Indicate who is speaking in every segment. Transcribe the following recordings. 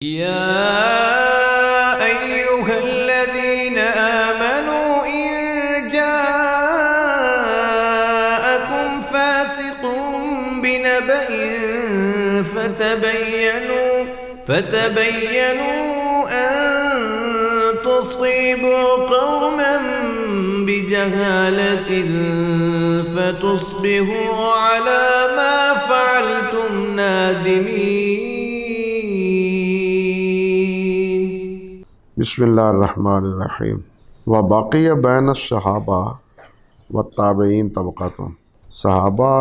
Speaker 1: يا أيها الذين آمنوا إن جاءكم فاسق بنبأ فتبينوا أن تصيبوا قوما بجهالة فتصبحوا على ما فعلتم نادمين.
Speaker 2: بسم اللہ الرحمن الرحیم۔ وبقی بین الصحابہ والتابعین طبقات، صحابہ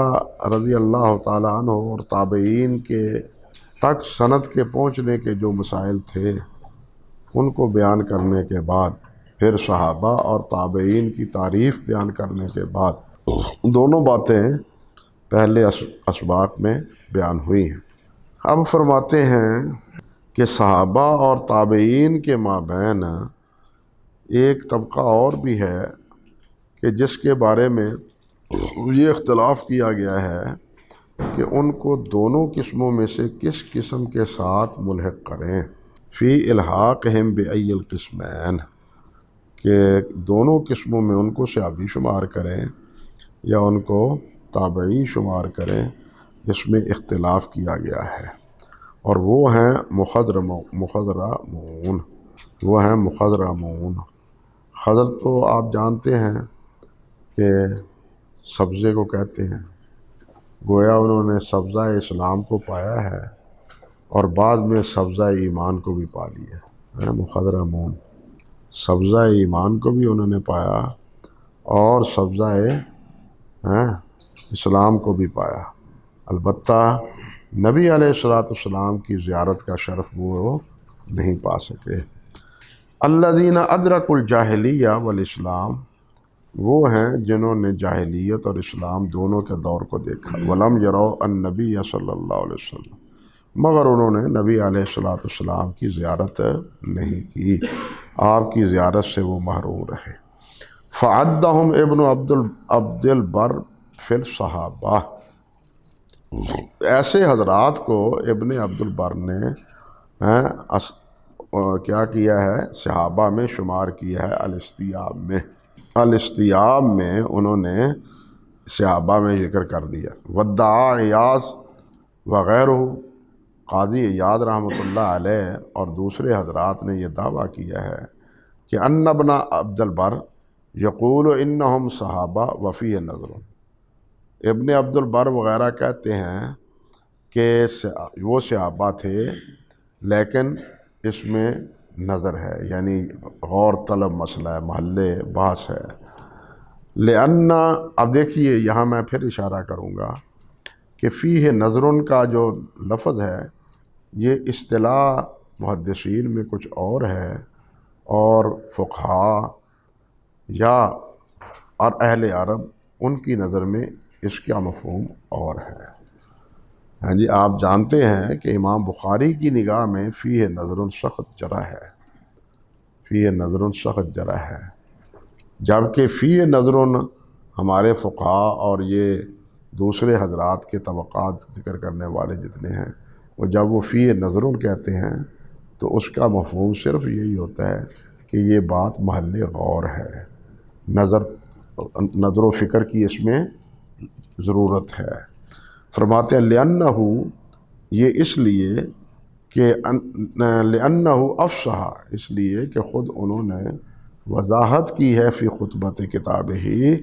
Speaker 2: رضی اللہ تعالیٰ عنہ اور تابعین کے تک سند کے پہنچنے کے جو مسائل تھے ان کو بیان کرنے کے بعد پھر صحابہ اور تابعین کی تعریف بیان کرنے کے بعد دونوں باتیں پہلے اسباق میں بیان ہوئی ہیں۔ اب فرماتے ہیں کہ صحابہ اور تابعین کے مابین ایک طبقہ اور بھی ہے کہ جس کے بارے میں یہ اختلاف کیا گیا ہے کہ ان کو دونوں قسموں میں سے کس قسم کے ساتھ ملحق کریں، فی الحاقہم بأی القسمین، کہ دونوں قسموں میں ان کو صحابی شمار کریں یا ان کو تابعی شمار کریں، جس میں اختلاف کیا گیا ہے، اور وہ ہیں مخضرمون۔ خضر تو آپ جانتے ہیں کہ سبزے کو کہتے ہیں، گویا انہوں نے سبزہ اسلام کو پایا ہے اور بعد میں سبزہ ایمان کو بھی پا لیا ہے۔ مخضرمون، سبزہ ایمان کو بھی انہوں نے پایا اور سبزہ اسلام کو بھی پایا، البتہ نبی علیہ السلام کی زیارت کا شرف وہ نہیں پا سکے۔ الذین ادرکوا الجاہلیہ والاسلام، وہ ہیں جنہوں نے جاہلیت اور اسلام دونوں کے دور کو دیکھا، ولم یروا النبی صلی اللہ علیہ وسلم، مگر انہوں نے نبی علیہ السلام کی زیارت نہیں کی، آپ کی زیارت سے وہ محروم رہے۔ فعدہم ابن عبد البر فی الصحابہ، ایسے حضرات کو ابن عبد البر نے کیا کیا ہے، صحابہ میں شمار کیا ہے، الاستیاب میں انہوں نے صحابہ میں ذکر کر دیا۔ ودعا ایاز وغیرہ، قاضی ایاز رحمۃ اللہ علیہ اور دوسرے حضرات نے یہ دعویٰ کیا ہے کہ ان ابن عبد البر یقول انہم صحابہ وفی نظر، ابن عبد البر وغیرہ کہتے ہیں کہ وہ صحابہ تھے لیکن اس میں نظر ہے، یعنی غور طلب مسئلہ ہے، محل بحث ہے۔ لأن، اب دیکھیے یہاں میں پھر اشارہ کروں گا کہ فیہ نظرن کا جو لفظ ہے یہ اصطلاح محدثین میں کچھ اور ہے اور فقہاء اور اہل عرب ان کی نظر میں اس کا مفہوم اور ہے۔ ہاں جی، آپ جانتے ہیں کہ امام بخاری کی نگاہ میں فیہ نظر سخت جرح ہے، جبکہ فیہ نظر ہمارے فقہاء اور یہ دوسرے حضرات کے طبقات ذکر کرنے والے جتنے ہیں، وہ جب وہ فیہ نظر کہتے ہیں تو اس کا مفہوم صرف یہی ہوتا ہے کہ یہ بات محل غور ہے، نظر و فکر کی اس میں ضرورت ہے۔ فرماتے ہیں لأنہ، یہ اس لیے کہ لأنہ افصح، اس لیے کہ خود انہوں نے وضاحت کی ہے فی خطبۃ کتاب ہی،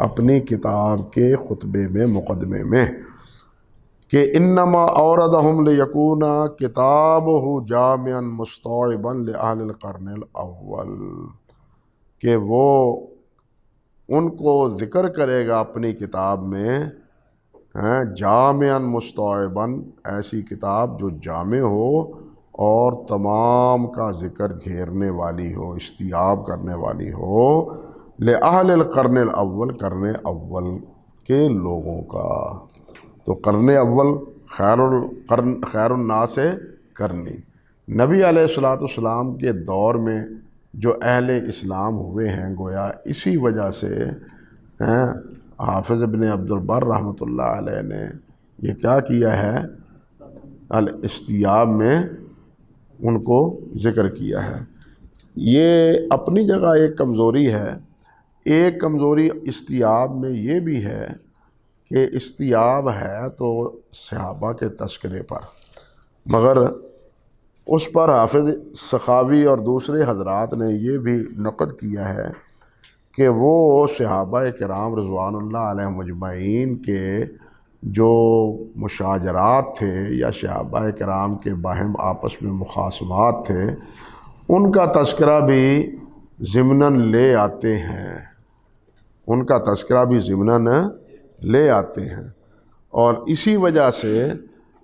Speaker 2: اپنی کتاب کے خطبے میں، مقدمے میں، کہ انما اوردہم لیکون کتابہ جامعا مستوعبا لأہل القرن الاول، کہ وہ ان کو ذکر کرے گا اپنی کتاب میں جامعا مستوعبا، ایسی کتاب جو جامع ہو اور تمام کا ذکر گھیرنے والی ہو، استیاب کرنے والی ہو، لأہل القرن الاول، قرن اول کے لوگوں کا۔ تو قرن اول خیر الناس قرنی، نبی علیہ السلام کے دور میں جو اہل اسلام ہوئے ہیں، گویا اسی وجہ سے حافظ ابن عبد البر رحمۃ اللہ علیہ نے یہ کیا کیا ہے، الاستیاب میں ان کو ذکر کیا ہے۔ یہ اپنی جگہ ایک کمزوری ہے۔ ایک کمزوری استیاب میں یہ بھی ہے کہ استیاب ہے تو صحابہ کے تذکرے پر، مگر اس پر حافظ سخاوی اور دوسرے حضرات نے یہ بھی نقد کیا ہے کہ وہ صحابہ کرام رضوان اللہ علیہم اجمعین کے جو مشاجرات تھے یا صحابہ کرام کے باہم آپس میں مخاصمات تھے، ان کا تذکرہ بھی ضمناً لے آتے ہیں، ان کا تذکرہ بھی ضمناً لے آتے ہیں۔ اور اسی وجہ سے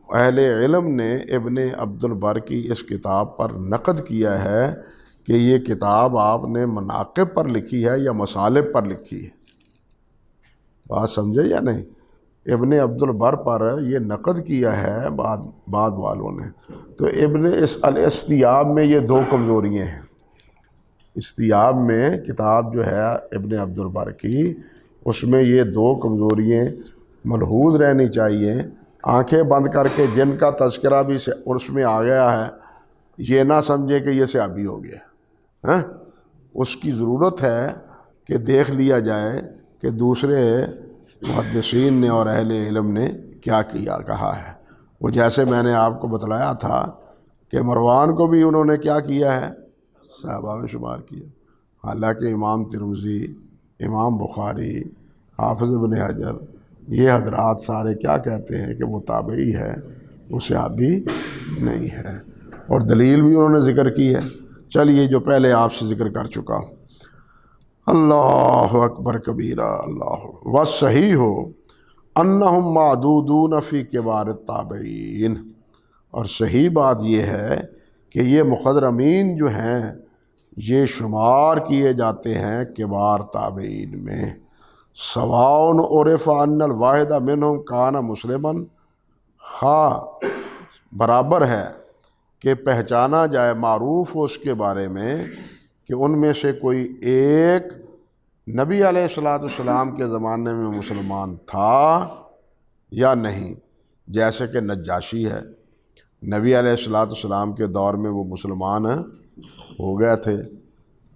Speaker 2: اہل علم نے ابن عبد البر کی اس کتاب پر نقد کیا ہے کہ یہ کتاب آپ نے مناقب پر لکھی ہے یا مصالب پر لکھی ہے۔ بات سمجھے یا نہیں؟ ابن عبد البر پر یہ نقد کیا ہے بعد والوں نے۔ تو الاستیاب میں یہ دو کمزوریاں ہیں۔ استیاب میں کتاب جو ہے ابن عبد البر کی، اس میں یہ دو کمزوریاں ملحوظ رہنی چاہیے۔ آنکھیں بند کر کے جن کا تذکرہ بھی اس میں آ گیا ہے، یہ نہ سمجھے کہ یہ صحابی ہو گیا، ہاں؟ اس کی ضرورت ہے کہ دیکھ لیا جائے کہ دوسرے محدثین نے اور اہل علم نے کیا کہا ہے۔ وہ جیسے میں نے آپ کو بتلایا تھا کہ مروان کو بھی انہوں نے کیا کیا ہے، صحابہ میں شمار کیا، حالانکہ امام ترمذی، امام بخاری، حافظ ابن حجر، یہ حضرات سارے کیا کہتے ہیں کہ وہ تابعی ہے، وہ صحابی نہیں ہے، اور دلیل بھی انہوں نے ذکر کی ہے۔ چلیے جو پہلے آپ سے ذکر کر چکا ہوں۔ اللہ اکبر کبیرہ، اللہ والصحیح ہو انہم معدودون فی کبار التابعین، اور صحیح بات یہ ہے کہ یہ مخضرمین جو ہیں یہ شمار کیے جاتے ہیں کبار تابعین میں۔ سواء عرف ان الواحد منہم کان مسلما، خواہ برابر ہے کہ پہچانا جائے، معروف ہو اس کے بارے میں کہ ان میں سے کوئی ایک نبی علیہ السلام کے زمانے میں مسلمان تھا یا نہیں، جیسے کہ نجاشی ہے، نبی علیہ السلام کے دور میں وہ مسلمان ہو گئے تھے،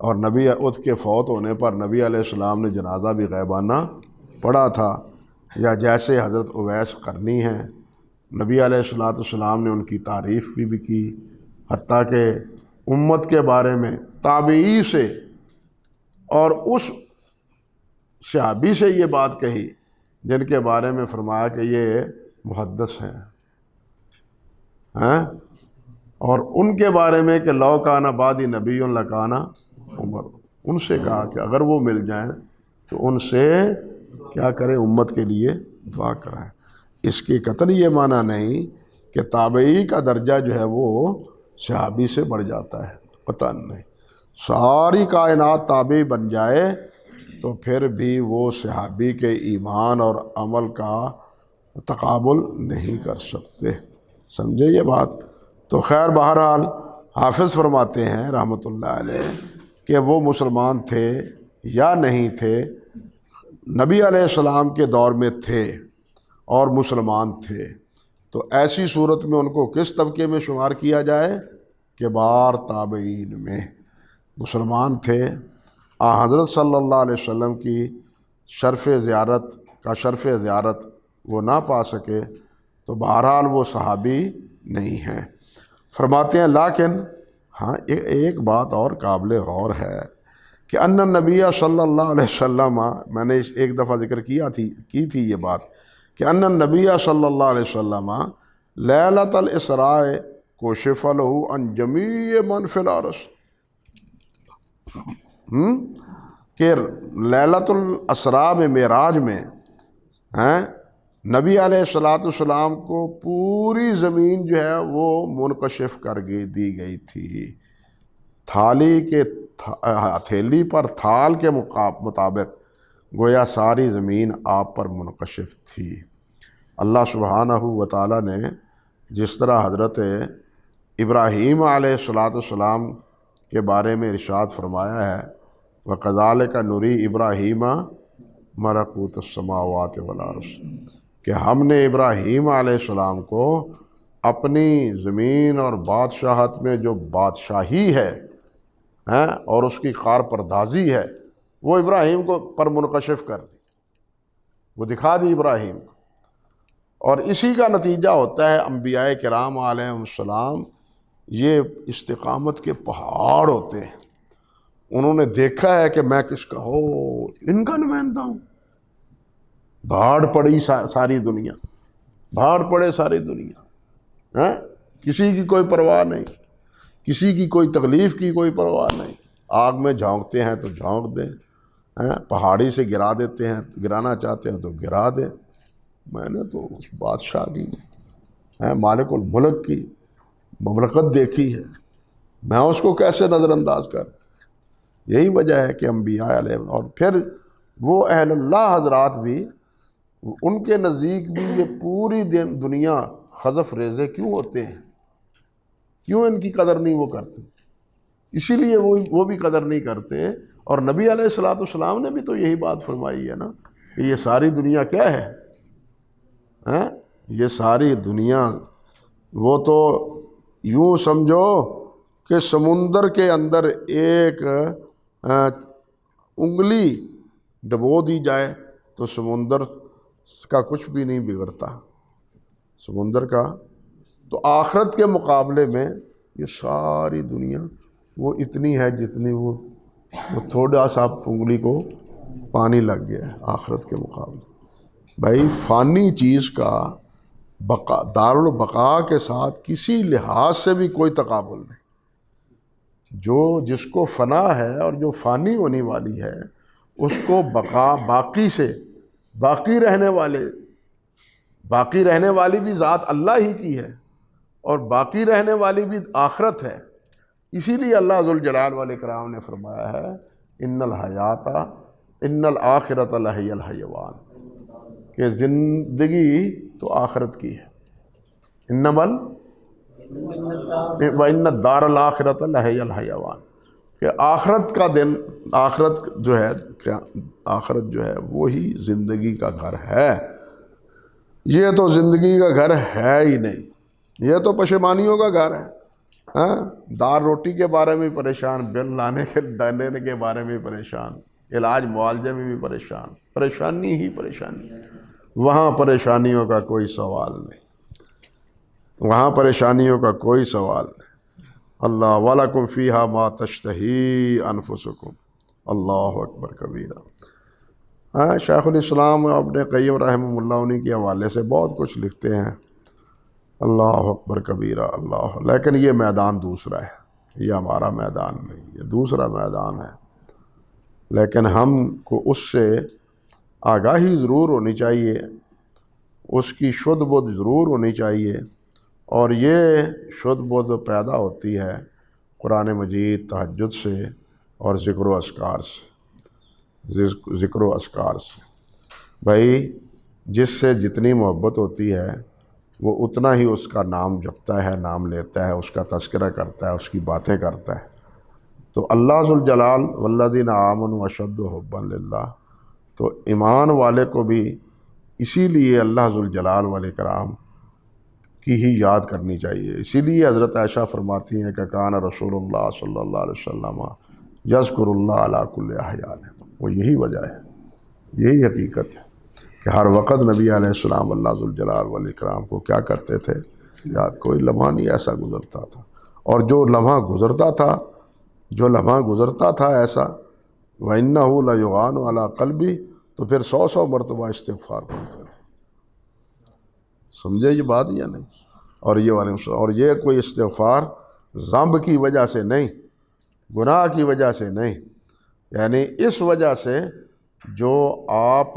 Speaker 2: اور نبی اس کے فوت ہونے پر نبی علیہ السلام نے جنازہ بھی غیبانہ پڑھا تھا، یا جیسے حضرت اویس قرنی ہیں، نبی علیہ السلام نے ان کی تعریف بھی کی، حتیٰ کہ امت کے بارے میں تابعی سے اور اس صحابی سے یہ بات کہی جن کے بارے میں فرمایا کہ یہ محدث ہیں، اور ان کے بارے میں کہ لو کانا بعدی نبی لکانا عمر، ان سے کہا کہ اگر وہ مل جائیں تو ان سے کیا کریں، امت کے لیے دعا کرائیں۔ اس کی قطعاً یہ معنی نہیں کہ تابعی کا درجہ جو ہے وہ صحابی سے بڑھ جاتا ہے، قطعاً نہیں۔ ساری کائنات تابعی بن جائے تو پھر بھی وہ صحابی کے ایمان اور عمل کا تقابل نہیں کر سکتے، سمجھے یہ بات؟ تو خیر بہرحال حافظ فرماتے ہیں رحمۃ اللہ علیہ کہ وہ مسلمان تھے یا نہیں تھے، نبی علیہ السلام کے دور میں تھے اور مسلمان تھے، تو ایسی صورت میں ان کو کس طبقے میں شمار کیا جائے؟ کبار تابعین میں۔ مسلمان تھے، حضرت صلی اللہ علیہ وسلم کی شرف زیارت وہ نہ پا سکے تو بہرحال وہ صحابی نہیں ہیں۔ فرماتے ہیں لیکن ہاں ایک بات اور قابل غور ہے کہ ان النبی صلی اللہ علیہ وسلم، میں نے ایک دفعہ ذکر کی تھی یہ بات کہ ان النبی صلی اللہ علیہ وسلم لیلۃ الاسراء کشف لہ عن جمیع من فی الارض، کہ لیلۃ الاسراء میں، معراج میں نبی علیہ السلام کو پوری زمین جو ہے وہ منکشف کر دی گئی تھی، ہتھیلی پر تھال کے مطابق گویا ساری زمین آپ پر منکشف تھی۔ اللہ سبحانہ و تعالیٰ نے جس طرح حضرت ابراہیم علیہ السلام کے بارے میں ارشاد فرمایا ہے وَكَذَلِكَ نُرِي إِبْرَاهِيمَ مَلَكُوتَ السَّمَاوَاتِ وَالْأَرْضِ، کہ ہم نے ابراہیم علیہ السلام کو اپنی زمین اور بادشاہت میں جو بادشاہی ہے اور اس کی کار پردازی ہے وہ ابراہیم کو پر منکشف کر دی، وہ دکھا دی ابراہیم کو۔ اور اسی کا نتیجہ ہوتا ہے انبیاء کرام علیہم السلام یہ استقامت کے پہاڑ ہوتے ہیں۔ انہوں نے دیکھا ہے کہ میں کس کا ان کا نمائندہ ہوں۔ بھاڑ پڑی ساری دنیا، بھاڑ پڑے ساری دنیا، کسی کی کوئی پرواہ نہیں، کسی کی کوئی تکلیف کی کوئی پرواہ نہیں۔ آگ میں جھونکتے ہیں تو جھونک دیں، پہاڑی سے گرا دیتے ہیں، گرانا چاہتے ہیں تو گرا دیں۔ میں نے تو اس بادشاہ کی مالک الملک کی مملکت دیکھی ہے، میں اس کو کیسے نظر انداز کر۔ یہی وجہ ہے کہ انبیاء علیہ، اور پھر وہ اہل اللہ حضرات بھی، ان کے نزدیک بھی یہ پوری دنیا خزف ریزے کیوں ہوتے ہیں، کیوں ان کی قدر نہیں وہ کرتے؟ اسی لیے وہ بھی قدر نہیں کرتے۔ اور نبی علیہ الصلوۃ والسلام نے بھی تو یہی بات فرمائی ہے نا کہ یہ ساری دنیا کیا ہے، یہ ساری دنیا، وہ تو یوں سمجھو کہ سمندر کے اندر ایک انگلی ڈبو دی جائے تو سمندر کا کچھ بھی نہیں بگڑتا، سمندر کا۔ تو آخرت کے مقابلے میں یہ ساری دنیا وہ اتنی ہے جتنی وہ تھوڑا سا انگلی کو پانی لگ گیا ہے آخرت کے مقابلے۔ بھائی فانی چیز کا دارالبقاء کے ساتھ کسی لحاظ سے بھی کوئی تقابل نہیں۔ جو جس کو فنا ہے اور جو فانی ہونے والی ہے اس کو باقی سے باقی رہنے والی بھی ذات اللہ ہی کی ہے، اور باقی رہنے والی بھی آخرت ہے۔ اسی لیے اللہ ذوالجلال والاکرام نے فرمایا ہے ان الآخرۃ لہی الحیوان، کہ زندگی تو آخرت کی ہے، وَإِنَّ الدَّارَ الْآخِرَةَ لَهِيَ الْحَيَوَانُ، کہ آخرت کا دن، آخرت جو ہے وہی زندگی کا گھر ہے۔ یہ تو زندگی کا گھر ہے ہی نہیں، یہ تو پشیمانیوں کا گھر ہے۔ دال روٹی کے بارے میں پریشان، بل لانے کے بارے میں پریشان، علاج معالجے میں بھی پریشان، پریشانی ہی پریشانی۔ وہاں پریشانیوں کا کوئی سوال نہیں، وہاں پریشانیوں کا کوئی سوال نہیں۔ اللہ وَلَكُمْ فِيهَا مَا تَشْتَهِي أَنفُسُكُمْ، اللہ اکبر کبیرہ۔ شیخ الاسلام ابن قیم رحمہ اللہ انہی کے حوالے سے بہت کچھ لکھتے ہیں، اللہ اکبر کبیرہ اللہ۔ لیکن یہ میدان دوسرا ہے، یہ ہمارا میدان نہیں، یہ دوسرا میدان ہے۔ لیکن ہم کو اس سے آگاہی ضرور ہونی چاہیے، اس کی شد بدھ ضرور ہونی چاہیے، اور یہ شد بدھ پیدا ہوتی ہے قرآن مجید تہجد سے اور ذکر و اذکار سے۔ بھائی جس سے جتنی محبت ہوتی ہے وہ اتنا ہی اس کا نام جپتا ہے، نام لیتا ہے، اس کا تذکرہ کرتا ہے، اس کی باتیں کرتا ہے۔ تو اللہ ذوالجلال والذین آمنوا اشد حبا للہ، تو ایمان والے کو بھی اسی لیے اللہ ذوالجلال والاکرام کی ہی یاد کرنی چاہیے۔ اسی لیے حضرت عائشہ فرماتی ہیں کہ کان رسول اللہ صلی اللہ علیہ وسلم یذکر اللہ علی کل احیان، وہ یہی وجہ ہے، یہی حقیقت ہے کہ ہر وقت نبی علیہ السلام اللہ ذوالجلال والاکرام کو کیا کرتے تھے یاد۔ کوئی لمحہ نہیں ایسا گزرتا تھا، اور جو لمحہ گزرتا تھا ایسا وَإِنَّهُ لَيُغَانُ عَلَىٰ قَلْبِهِ، تو پھر 100 مرتبہ استغفار پڑھتے تھے۔ سمجھے یہ بات یا نہیں؟ اور یہ کوئی استغفار ذنب کی وجہ سے نہیں، گناہ کی وجہ سے نہیں، یعنی اس وجہ سے جو آپ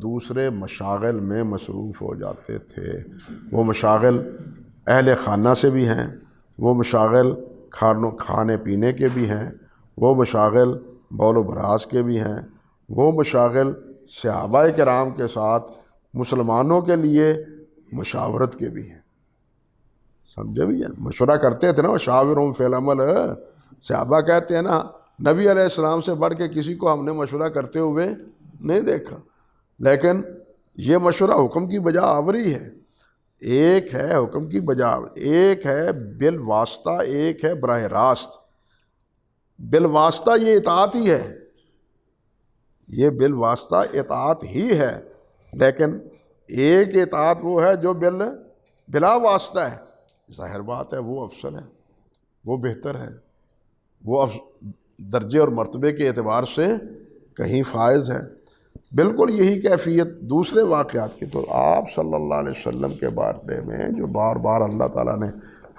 Speaker 2: دوسرے مشاغل میں مصروف ہو جاتے تھے، وہ مشاغل اہل خانہ سے بھی ہیں، وہ مشاغل کھانے پینے کے بھی ہیں، وہ مشاغل بول و براز کے بھی ہیں، وہ مشاغل صحابہ کرام کے ساتھ مسلمانوں کے لیے مشاورت کے بھی ہیں۔ سمجھے بھی ہیں؟ مشورہ کرتے تھے نا، شاورہم فی الامر، صحابہ کہتے ہیں نا نبی علیہ السلام سے بڑھ کے کسی کو ہم نے مشورہ کرتے ہوئے نہیں دیکھا۔ لیکن یہ مشورہ حکم کی بجا آوری ہے، ایک ہے حکم کی بجا، ایک ہے بالواسطہ، ایک ہے براہ راست۔ بالواسطہ یہ اطاعت ہی ہے، یہ بالواسطہ اطاعت ہی ہے، لیکن ایک اطاعت وہ ہے جو بلا واسطہ ہے، ظاہر بات ہے وہ افضل ہے، وہ بہتر ہے، وہ درجے اور مرتبے کے اعتبار سے کہیں فائز ہے۔ بالکل یہی کیفیت دوسرے واقعات کی، تو آپ صلی اللہ علیہ وسلم کے بارے میں جو بار بار اللہ تعالیٰ نے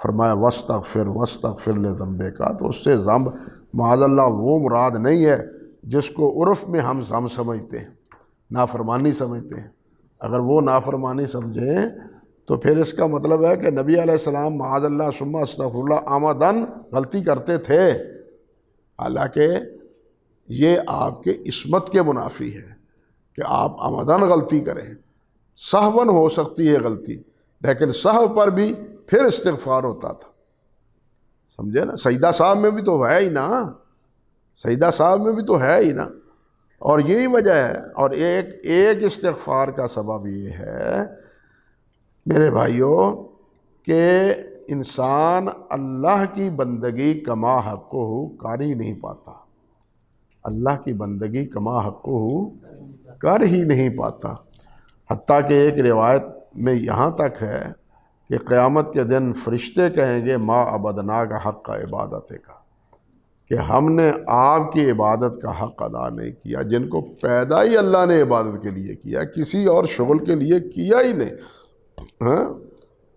Speaker 2: فرمایا وَاسْتَغْفِرْ لِذَنبِكَ، تو اس سے ذنب معاذ اللہ وہ مراد نہیں ہے جس کو عرف میں ہم سمجھتے ہیں، نافرمانی سمجھتے ہیں۔ اگر وہ نافرمانی سمجھیں تو پھر اس کا مطلب ہے کہ نبی علیہ السلام معاذ اللہ ثم استغفر اللہ عمدن غلطی کرتے تھے، حالانکہ یہ آپ کے عصمت کے منافی ہے کہ آپ عمدن غلطی کریں۔ سہون ہو سکتی ہے غلطی، لیکن سہو پر بھی پھر استغفار ہوتا تھا، سمجھے نا؟ سجدہ صاحب میں بھی تو ہے ہی نا، سجدہ صاحب میں بھی تو ہے ہی نا، اور یہی وجہ ہے۔ اور ایک استغفار کا سبب یہ ہے میرے بھائیوں کہ انسان اللہ کی بندگی کما حقہ کر ہی نہیں پاتا، اللہ کی بندگی کما حقہ کر ہی نہیں پاتا، حتیٰ کہ ایک روایت میں یہاں تک ہے کہ قیامت کے دن فرشتے کہیں گے ما عبدناک حق کا عبادت کا، کہ ہم نے آپ کی عبادت کا حق ادا نہیں کیا، جن کو پیدا ہی اللہ نے عبادت کے لیے کیا، کسی اور شغل کے لیے کیا ہی نہیں۔ ہاں،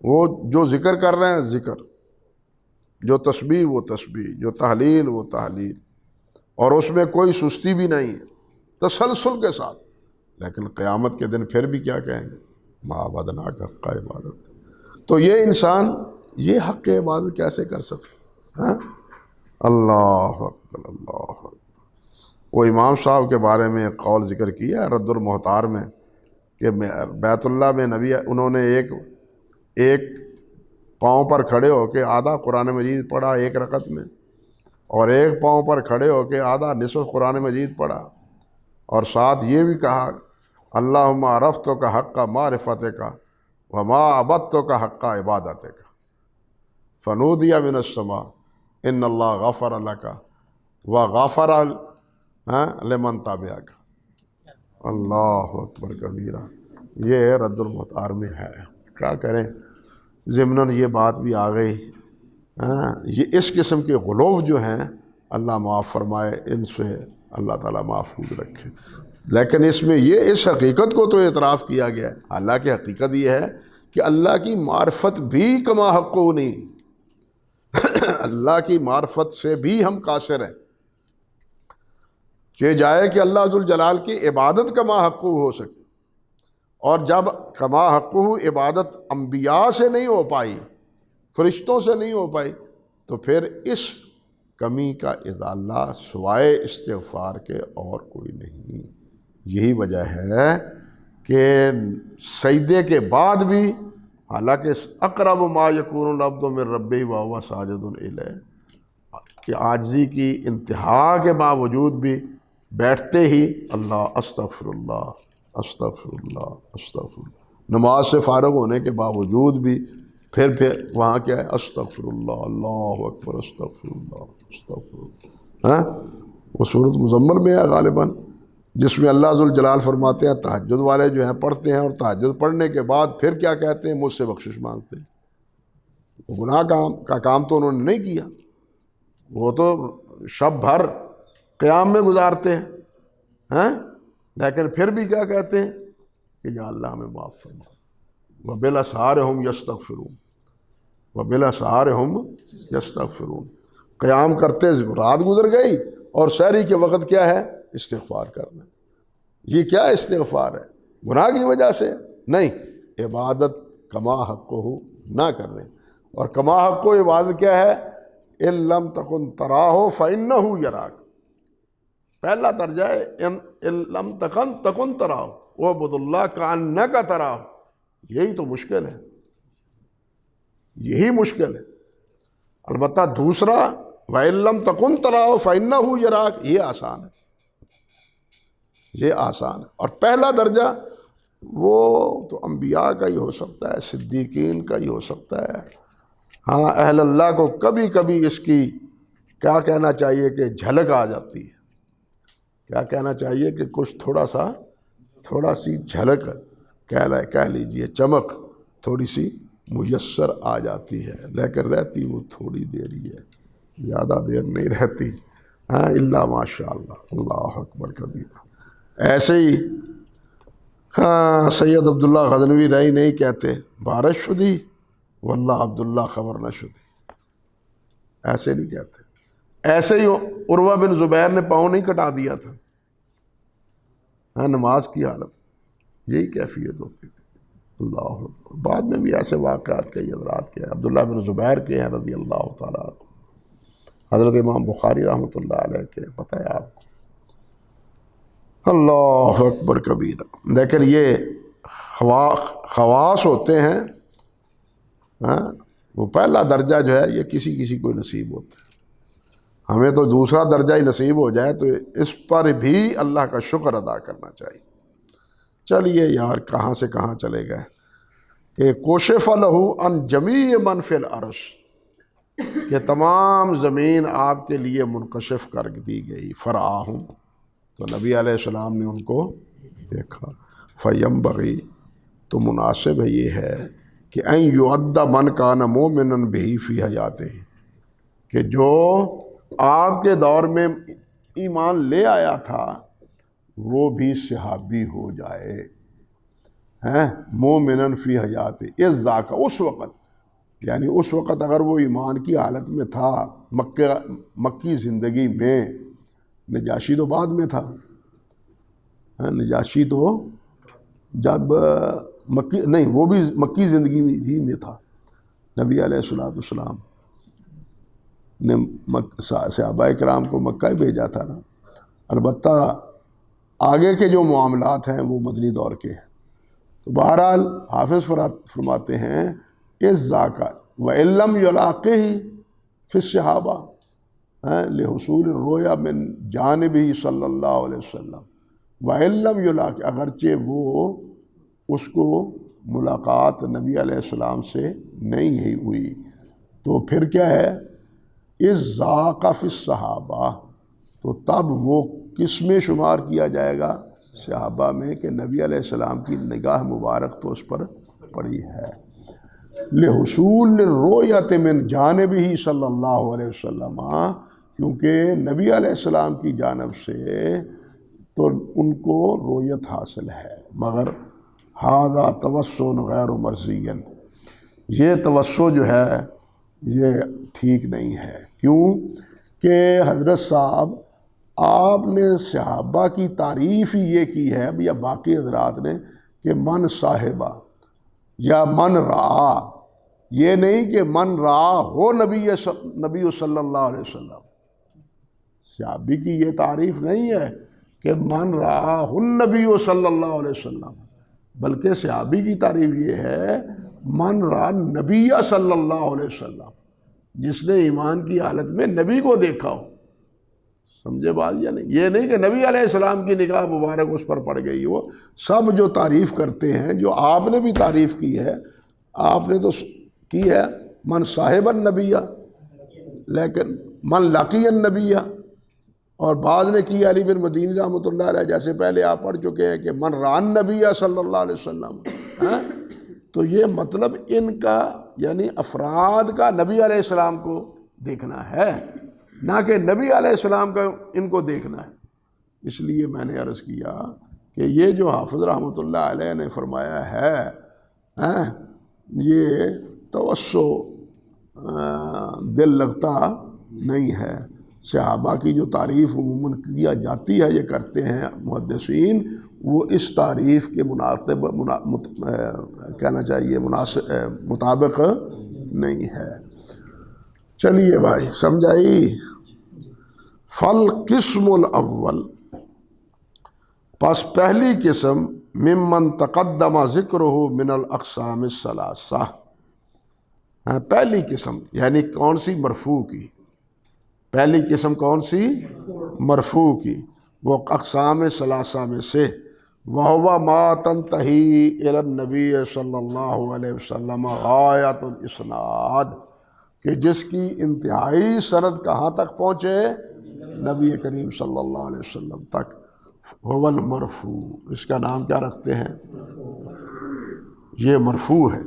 Speaker 2: وہ جو ذکر کر رہے ہیں ذکر، جو تسبیح وہ تسبیح، جو تحلیل وہ تحلیل، اور اس میں کوئی سستی بھی نہیں ہے، تسلسل کے ساتھ، لیکن قیامت کے دن پھر بھی کیا کہیں گے؟ ما عبدناک حق کا عبادت۔ تو یہ انسان یہ حق عبادت کیسے کر سکتا؟ ہاں، اللہ اکبر، اللہ اکبر۔ وہ امام صاحب کے بارے میں ایک قول ذکر کیا رد المحتار میں کہ بیت اللہ میں نبی انہوں نے ایک پاؤں پر کھڑے ہو کے آدھا قرآن مجید پڑھا ایک رکعت میں، اور ایک پاؤں پر کھڑے ہو کے آدھا نصف قرآن مجید پڑھا، اور ساتھ یہ بھی کہا اللہم عرفتو کا حق کا معرفت کا وما عبدتو کا حق کا عبادت کا فنودی من السماء ان اللہ غفر لک وغفر لمن تبعک۔ اللہ اکبر کبیرہ، یہ رد المحتار میں ہے، کیا کریں، ضمناً یہ بات بھی آ گئی۔ یہ اس قسم کے غلو جو ہیں اللہ معاف فرمائے، ان سے اللہ تعالیٰ محفوظ رکھے۔ لیکن اس میں یہ اس حقیقت کو تو اعتراف کیا گیا ہے، حالانکہ حقیقت یہ ہے کہ اللہ کی معرفت بھی کما حقہ نہیں، اللہ کی معرفت سے بھی ہم قاصر ہیں، کہ جائے کہ اللہ ذوالجلال کی عبادت کما حقہ ہو سکے، اور جب کما حقہ عبادت انبیاء سے نہیں ہو پائی، فرشتوں سے نہیں ہو پائی، تو پھر اس کمی کا ازالہ سوائے استغفار کے اور کوئی نہیں۔ یہی وجہ ہے کہ سجدے کے بعد بھی، حالانکہ اقرب ما یکون العبد من ربہ وہو ساجد الیہ، کہ عاجزی کی انتہا کے باوجود بھی بیٹھتے ہی اللہ استغفر اللہ استغفر اللہ استغفر اللہ، نماز سے فارغ ہونے کے باوجود بھی پھر وہاں کیا ہے؟ استغفر اللہ، اللہ اکبر، استغفر اللہ استغفر اللہ۔ ہاں، وہ سورۃ مزمل میں ہے غالباً، جس میں اللہ ذوالجلال فرماتے ہیں تہجد والے جو ہیں پڑھتے ہیں، اور تہجد پڑھنے کے بعد پھر کیا کہتے ہیں؟ مجھ سے بخشش مانگتے ہیں۔ گناہ کا کام تو انہوں نے نہیں کیا، وہ تو شب بھر قیام میں گزارتے ہیں، ہاں، لیکن پھر بھی کیا کہتے ہیں کہ یا اللہ ہمیں معاف فرما، وبالاسحار ہم یستغفرون، وبالاسحار ہم یستغفرون۔ قیام کرتے رات گزر گئی، اور سحری کے وقت کیا ہے؟ استغفار کرنا۔ یہ کیا استغفار ہے؟ گناہ کی وجہ سے نہیں، عبادت کما حقہ نہ کرنے۔ اور کما حقہ عبادت کیا ہے؟ ان لم تکن تراہ فانہ یراک، پہلا درجہ ہے ان لم تکن تراہ واعبد اللہ کانک تراہ۔ یہی تو مشکل ہے، یہی مشکل ہے۔ البتہ دوسرا وَإِن لَمْ تَكُنْ تَرَاهُ فَإِنَّهُ يَرَاكَ، یہ آسان ہے، یہ آسان ہے۔ اور پہلا درجہ وہ تو انبیاء کا ہی ہو سکتا ہے، صدیقین کا ہی ہو سکتا ہے۔ ہاں اہل اللہ کو کبھی کبھی اس کی کیا کہنا چاہیے کہ جھلک آ جاتی ہے، کیا کہنا چاہیے کہ کچھ تھوڑا سی جھلک کہہ لیجئے، چمک تھوڑی سی میسر آ جاتی ہے، لیکن رہتی وہ تھوڑی دیر ہی ہے، زیادہ دیر نہیں رہتی۔ ہاں الا ماشاء اللہ، اللہ اکبر کبیرہ۔ ایسے ہی ہاں سید عبداللہ غزنوی رہی نہیں کہتے بارش شدی واللہ عبداللہ خبر نہ شدی، ایسے نہیں کہتے۔ ایسے ہی عروہ بن زبیر نے پاؤں نہیں کٹا دیا تھا، ہاں نماز کی حالت، یہی کیفیت ہوتی تھی۔ اللہ اکبر۔ بعد میں بھی ایسے واقعات کئی حضرات کے، عبداللہ بن زبیر کے ہیں رضی اللہ تعالیٰ عنہ، حضرت امام بخاری رحمۃ اللہ علیہ کے، پتہ ہے آپ کو۔ اللہ اکبر کبیرہ۔ لیکن یہ خواص ہوتے ہیں، ہاں وہ پہلا درجہ جو ہے یہ کسی کو نصیب ہوتا ہے، ہمیں تو دوسرا درجہ ہی نصیب ہو جائے تو اس پر بھی اللہ کا شکر ادا کرنا چاہیے۔ چلیے یار کہاں سے کہاں چلے گئے کہ کوشف لہ عن جمیع من فی الارض، کہ تمام زمین آپ کے لیے منکشف کر دی گئی۔ فرآہم، تو نبی علیہ السلام نے ان کو دیکھا۔ فینبغی، تو مناسب ہے یہ ہے کہ ان یعد من کان مؤمنا بہ فی حیاتہ، کہ جو آپ کے دور میں ایمان لے آیا تھا وہ بھی صحابی ہو جائے، ہیں مومنا فی حیاتہ، اذ ذاک، اس وقت، یعنی اس وقت اگر وہ ایمان کی حالت میں تھا، مکی زندگی میں، نجاشی تو بعد میں تھا، نجاشی تو جب مکی نہیں، وہ بھی مکی زندگی میں تھا، نبی علیہ السلام نے صحابہ کرام کو مکہ ہی بھیجا تھا نا۔ البتہ آگے کے جو معاملات ہیں وہ مدنی دور کے ہیں۔ تو بہرحال حافظ فرماتے ہیں اس ذاکا وَإِن لَّمْ يُلَاقِهِ فِي الصَّحَابَةِ لِحُصُولِ الرُّؤْيَا مِن جانبہ صلی اللہ علیہ وسلم، وَإِن لَّمْ يُلَاقِهِ، اگرچہ وہ اس کو ملاقات نبی علیہ السلام سے نہیں ہوئی، تو پھر کیا ہے، اس ذاکا فی الصحابہ، تو تب وہ کس میں شمار کیا جائے گا، صحابہ میں، کہ نبی علیہ السلام کی نگاہ مبارک تو اس پر پڑی ہے۔ لحصول الرؤیت من جانبہ صلی اللہ علیہ وسلم، کیونکہ نبی علیہ السلام کی جانب سے تو ان کو رؤیت حاصل ہے، مگر ھذا توسع غیر مرضی، یہ توسع جو ہے یہ ٹھیک نہیں ہے۔ کیوں کہ حضرت صاحب آپ نے صحابہ کی تعریف ہی یہ کی ہے، یا باقی حضرات نے، کہ من صاحبہ یا من رعا، یہ نہیں کہ من رعا ہو نبی صلی اللہ علیہ وسلم۔ صحابی کی یہ تعریف نہیں ہے کہ من رعا النبی صلی اللہ علیہ وسلم، بلکہ صحابی کی تعریف یہ ہے من رعا نبی صلی اللہ علیہ وسلم، جس نے ایمان کی حالت میں نبی کو دیکھا ہو۔ سمجھے بات یا نہیں؟ یہ نہیں کہ نبی علیہ السلام کی نگاہ مبارک اس پر پڑ گئی۔ وہ سب جو تعریف کرتے ہیں، جو آپ نے بھی تعریف کی ہے، آپ نے تو کی ہے من صاحب النبی، لیکن من لقی النبی، اور بعض نے کی علی بن مدینی رحمۃ اللہ علیہ، جیسے پہلے آپ پڑھ چکے ہیں کہ من ران نبی صلی اللہ علیہ وسلم۔ تو یہ مطلب ان کا، یعنی افراد کا نبی علیہ السلام کو دیکھنا ہے، نہ کہ نبی علیہ السلام کا ان کو دیکھنا ہے۔ اس لیے میں نے عرض کیا کہ یہ جو حافظ رحمۃ اللہ علیہ نے فرمایا ہے، یہ توسع دل لگتا نہیں ہے۔ صحابہ کی جو تعریف عموماً کیا جاتی ہے، یہ کرتے ہیں محدثین، وہ اس تعریف کے کہنا چاہیے مطابق نہیں ہے۔ چلیے بھائی سمجھائی۔ فالقسم الاول، پس پہلی قسم، ممن تقدم ذکرہ من الاقسام الثلاثہ، پہلی قسم یعنی کون سی؟ مرفوع کی۔ پہلی قسم کون سی؟ مرفوع کی، وہ اقسام ثلاثہ میں سے، وَهُوَ مَا تَنْتَهِي إِلَى النَّبِيِّ صلی اللہ علیہ وسلم غایۃ الاسناد، کہ جس کی انتہائی سند کہاں تک پہنچے؟ نبی کریم صلی اللہ علیہ وسلم تک۔ هو المرفوع، اس کا نام کیا رکھتے ہیں؟ یہ مرفوع ہے۔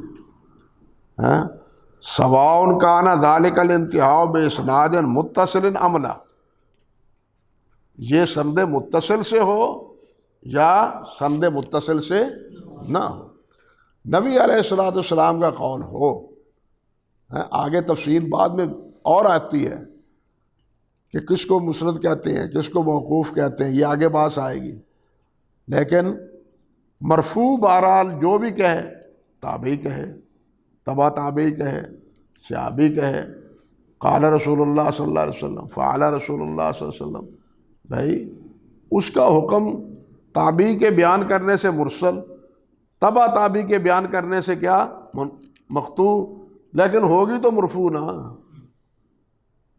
Speaker 2: سواء کان ذلک الانتہاء باسناد متصل ام لا، یہ سند متصل سے ہو یا سند متصل سے نہ ہو۔ نبی علیہ السلام کا قول ہو، آگے تفصیل بعد میں اور آتی ہے کہ کس کو مسند کہتے ہیں، کس کو موقوف کہتے ہیں، یہ آگے بات آئے گی، لیکن مرفوع بہرحال جو بھی کہے، تابعی کہے، تبع تابعی کہے، صحابی کہے، قال رسول اللہ صلی اللہ علیہ وسلم، فعل رسول اللہ صلی اللہ علیہ وسلم، بھائی اس کا حکم تابعی کے بیان کرنے سے مرسل، تبع تابعی کے بیان کرنے سے کیا؟ مقطوع، لیکن ہوگی تو مرفوع نا،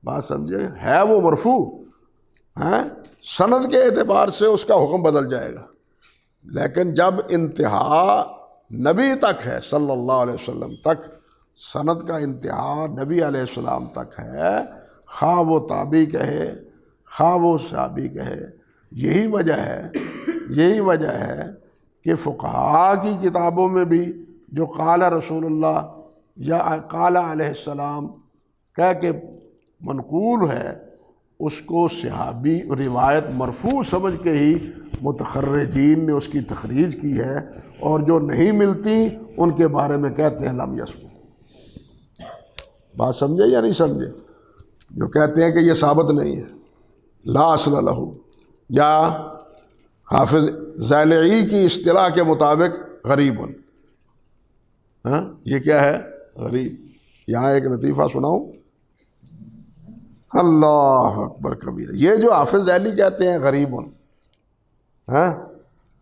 Speaker 2: بات سمجھے؟ ہے وہ مرفوع، سند کے اعتبار سے اس کا حکم بدل جائے گا، لیکن جب انتہا نبی تک ہے صلی اللہ علیہ وسلم تک، سند کا انتہا نبی علیہ السلام تک ہے، خواہ وہ تابعی کہے خواہ وہ صحابی کہے۔ یہی وجہ ہے کہ فقہاء کی کتابوں میں بھی جو قال رسول اللہ یا قال علیہ السلام کہہ کے منقول ہے، اس کو صحابی روایت مرفوع سمجھ کے ہی متخرجین نے اس کی تخریج کی ہے، اور جو نہیں ملتی ان کے بارے میں کہتے ہیں لم یثبت۔ بات سمجھے یا نہیں سمجھے؟ جو کہتے ہیں کہ یہ ثابت نہیں ہے، لا اصل لہ، یا حافظ زیلعی کی اصطلاح کے مطابق غریب، یہ کیا ہے؟ غریب۔ یہاں ایک لطیفہ سناؤں، اللہ اکبر کبیر، یہ جو حافظ ذیلی کہتے ہیں غریب،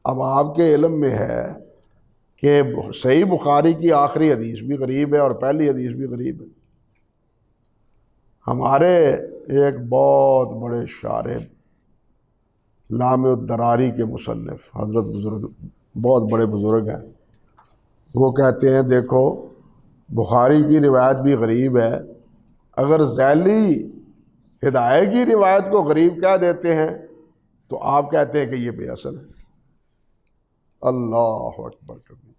Speaker 2: اب آپ کے علم میں ہے کہ صحیح بخاری کی آخری حدیث بھی غریب ہے اور پہلی حدیث بھی غریب ہے۔ ہمارے ایک بہت بڑے شارح، لامع الدراری کے مصنف، حضرت بزرگ، بہت بڑے بزرگ ہیں، وہ کہتے ہیں دیکھو بخاری کی روایت بھی غریب ہے، اگر ذیلی ہدایہ کی روایت کو غریب کہہ دیتے ہیں تو آپ کہتے ہیں کہ یہ بے اصل ہے۔ اللہ اکبر کبیر،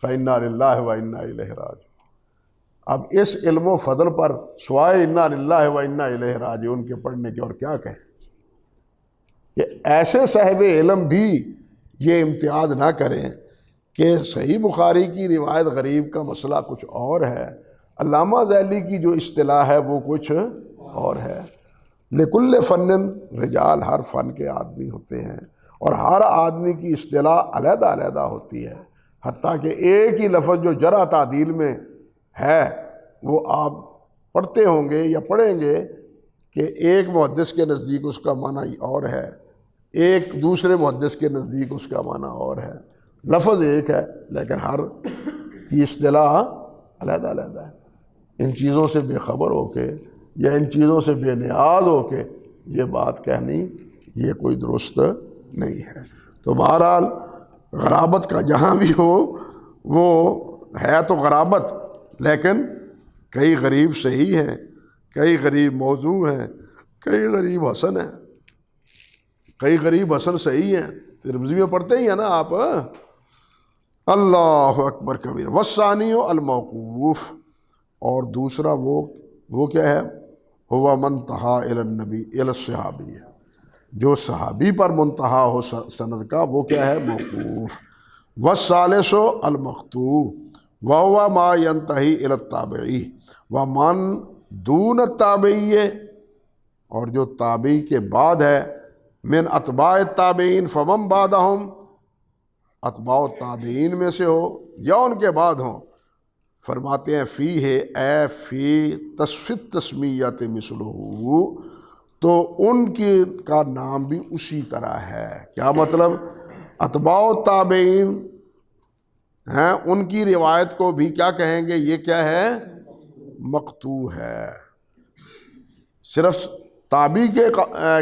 Speaker 2: فَإِنَّا لِلَّهِ وَإِنَّا إِلَيْهِ راجعون۔ اب اس علم و فضل پر سوائے اِنَّا لِلَّهِ وَإِنَّا إِلَيْهِ راجعون کے پڑھنے کے اور کیا کہیں، کہ ایسے صاحب علم بھی یہ امتیاز نہ کریں کہ صحیح بخاری کی روایت غریب کا مسئلہ کچھ اور ہے، علامہ ذیلی کی جو اصطلاح ہے وہ کچھ اور ہے۔ لکل فن رجال، ہر فن کے آدمی ہوتے ہیں، اور ہر آدمی کی اصطلاح علیحدہ علیحدہ ہوتی ہے، حتیٰ کہ ایک ہی لفظ جو جرح تعدیل میں ہے وہ آپ پڑھتے ہوں گے یا پڑھیں گے کہ ایک محدث کے نزدیک اس کا معنی اور ہے، ایک دوسرے محدث کے نزدیک اس کا معنی اور ہے، لفظ ایک ہے لیکن ہر کی اصطلاح علیحدہ علیحدہ ہے۔ ان چیزوں سے بے خبر ہو کے یا ان چیزوں سے بے نیاز ہو کے یہ بات کہنی یہ کوئی درست نہیں ہے۔ تو بہرحال غرابت کا جہاں بھی ہو، وہ ہے تو غرابت، لیکن کئی غریب صحیح ہیں، کئی غریب موضوع ہیں، کئی غریب حسن ہیں، کئی غریب حسن صحیح ہیں، ترمذی میں پڑھتے ہی ہیں نا آپ۔ اللہ اکبر کبیر۔ والثانی الموقوف، اور دوسرا وہ کیا ہے؟ ہوا منتہا الی النبی الی الصحابی، جو صحابی پر منتہا ہو سند کا وہ کیا ہے؟ موقوف۔ والثالث المقطوع وہو ما ینتہی الی التابعی ومن دون التابعی، اور جو تابعی کے بعد ہے، من اتباع التابعین فمن بعدہم، اتباع التابعین میں سے ہو یا ان کے بعد ہوں، فرماتے ہیں فی ہے اے فی تصفیت تسمیت مثلہ، تو ان کی کا نام بھی اسی طرح ہے۔ کیا مطلب؟ اتباع التابعین ہیں، ان کی روایت کو بھی کیا کہیں گے؟ یہ کیا ہے؟ مقطوع ہے۔ صرف تابعی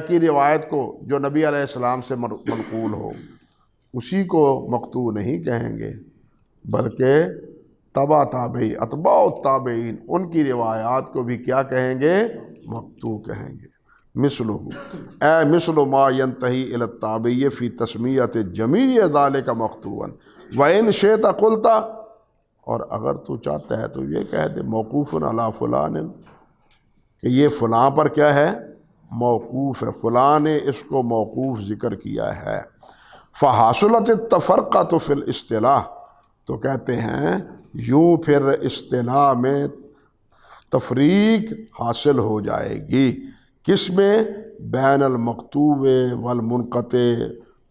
Speaker 2: کی روایت کو جو نبی علیہ السلام سے منقول ہو اسی کو مقطوع نہیں کہیں گے، بلکہ تبع تابعی اتباع التابعین ان کی روایات کو بھی کیا کہیں گے؟ مقطوع کہیں گے۔ مثلہ اے مثل ما ینتہی الی التابعی فی تسمیت جمیع ذالک مقطوعا وان شئت قلت، اور اگر تو چاہتا ہے تو یہ کہہ دے موقوف علی فلان، کہ یہ فلاں پر کیا ہے؟ موقوف ہے، فلاں نے اس کو موقوف ذکر کیا ہے۔ فحاصلت التفرقۃ فی الاصطلاح، تو کہتے ہیں یوں پھر اصطلاح میں تفریق حاصل ہو جائے گی، کس میں؟ بین المقطوع والمنقطع،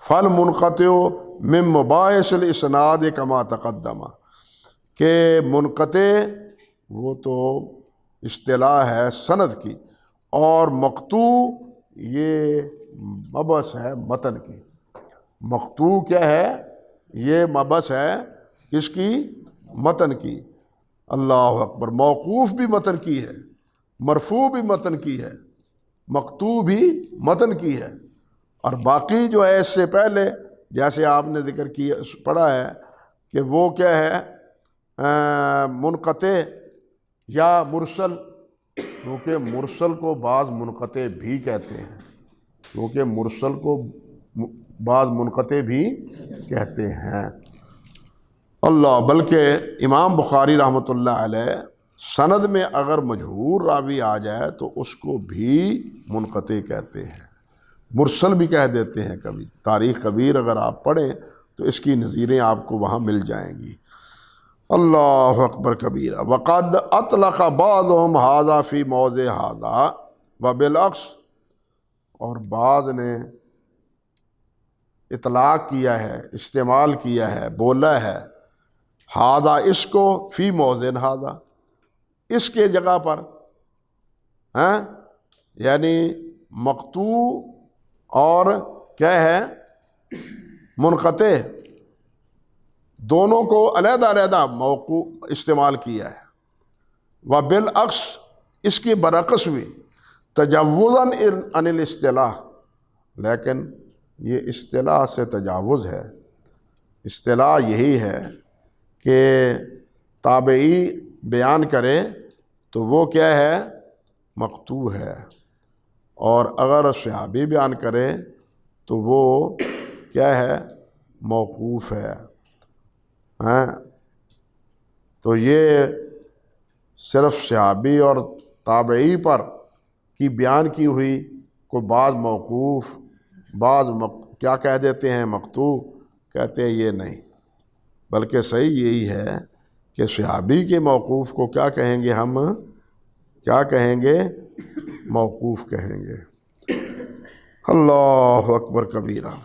Speaker 2: فالمنقطع من مباحث الاسناد کما تقدم، کہ منقطع وہ تو اصطلاح ہے سند کی، اور مقطوع یہ مبحث ہے متن کی۔ مقطوع کیا ہے؟ یہ مبحث ہے کس کی؟ متن کی۔ اللہ اکبر، موقوف بھی متن کی ہے، مرفوع بھی متن کی ہے، مقطوع بھی متن کی ہے، اور باقی جو ہے اس سے پہلے جیسے آپ نے ذکر کیا پڑھا ہے کہ وہ کیا ہے؟ منقطع یا مرسل، کیونکہ مرسل کو بعض منقطع بھی کہتے ہیں، کیونکہ مرسل کو بعض منقطع بھی کہتے ہیں۔ اللہ، بلکہ امام بخاری رحمۃ اللہ علیہ سند میں اگر مجہور راوی آ جائے تو اس کو بھی منقطع کہتے ہیں، مرسل بھی کہہ دیتے ہیں کبھی۔ تاریخ کبیر اگر آپ پڑھیں تو اس کی نظیریں آپ کو وہاں مل جائیں گی۔ اللہ اکبر کبیرہ۔ وقد اطلق بعضهم هذا فی موضع هذا وبالعکس، اور بعض نے اطلاق کیا ہے، استعمال کیا ہے، بولا ہے ہذا اس کو، فی موضع ہذا اس کے جگہ پر، یعنی مقطوع اور کیا ہے؟ منقطع، دونوں کو علیحدہ علیحدہ موقوع استعمال کیا ہے۔ وبالعکس، اس کی برعکس بھی، تجوزاً عن الاصطلاح، لیکن یہ اصطلاح سے تجاوز ہے۔ اصطلاح یہی ہے کہ تابعی بیان کرے تو وہ کیا ہے؟ مقطوع ہے، اور اگر صحابی بیان کرے تو وہ کیا ہے؟ موقوف ہے۔ تو یہ صرف صحابی اور تابعی پر کی بیان کی ہوئی کو بعض موقوف، بعض کیا کہہ دیتے ہیں؟ مقطوع کہتے ہیں، یہ نہیں، بلکہ صحیح یہی ہے کہ صحابی کے موقوف کو کیا کہیں گے؟ ہم کیا کہیں گے؟ موقوف کہیں گے۔ اللہ اکبر کبیرہ۔